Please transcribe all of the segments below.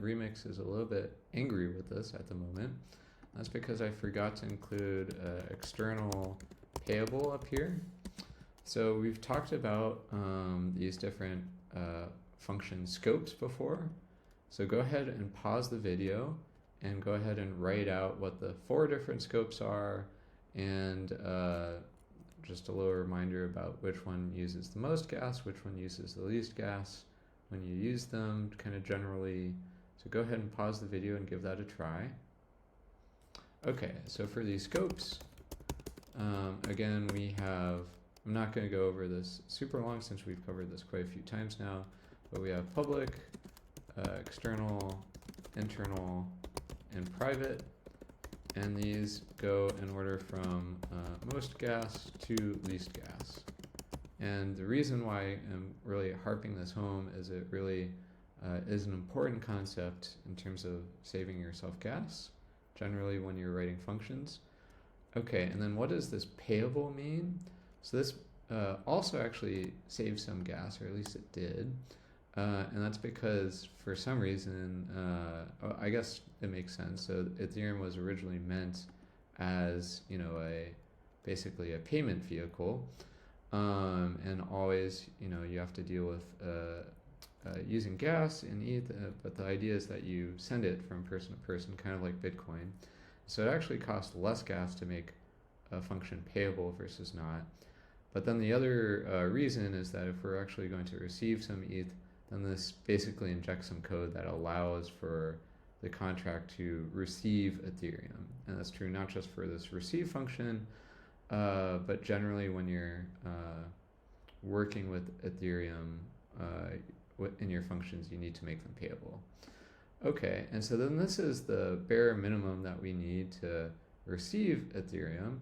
Remix is a little bit angry with this at the moment. That's because I forgot to include external payable up here. So we've talked about these different function scopes before. So go ahead and pause the video and go ahead and write out what the 4 different scopes are, and just a little reminder about which one uses the most gas, which one uses the least gas when you use them, kind of generally. So go ahead and pause the video and give that a try. Okay, so for these scopes, again, we have, I'm not going to go over this super long since we've covered this quite a few times now, but we have public, external, internal, and private, and these go in order from most gas to least gas. And the reason why I'm really harping this home is it really is an important concept in terms of saving yourself gas, generally when you're writing functions. Okay, and then what does this payable mean? So this also actually saves some gas, or at least it did. And that's because for some reason, I guess it makes sense. So Ethereum was originally meant as, you know, basically a payment vehicle, and always, you know, you have to deal with using gas in ETH, but the idea is that you send it from person to person, kind of like Bitcoin. So it actually costs less gas to make a function payable versus not. But then the other reason is that if we're actually going to receive some ETH, then this basically injects some code that allows for the contract to receive Ethereum. And that's true not just for this receive function, but generally when you're working with Ethereum in your functions, you need to make them payable. Okay, and so then this is the bare minimum that we need to receive Ethereum.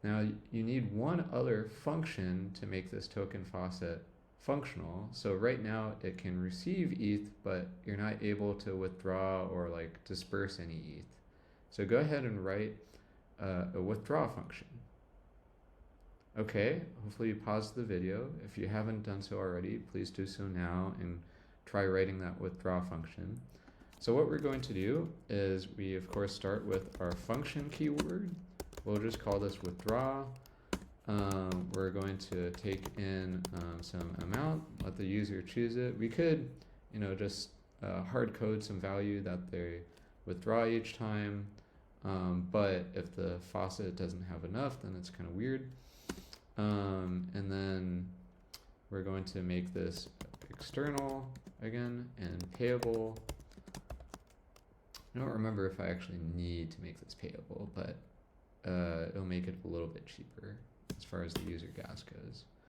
Now you need one other function to make this token faucet functional. So right now it can receive ETH, but you're not able to withdraw or like disperse any ETH. So go ahead and write a withdraw function. Okay, hopefully you paused the video. If you haven't done so already, please do so now and try writing that withdraw function. So what we're going to do is we of course start with our function keyword. We'll just call this withdraw. We're going to take in some amount, let the user choose it. We could, you know, just hard code some value that they withdraw each time, but if the faucet doesn't have enough, then it's kind of weird. And then we're going to make this external again and payable. I don't remember if I actually need to make this payable, but it'll make it a little bit cheaper as far as the user gas goes.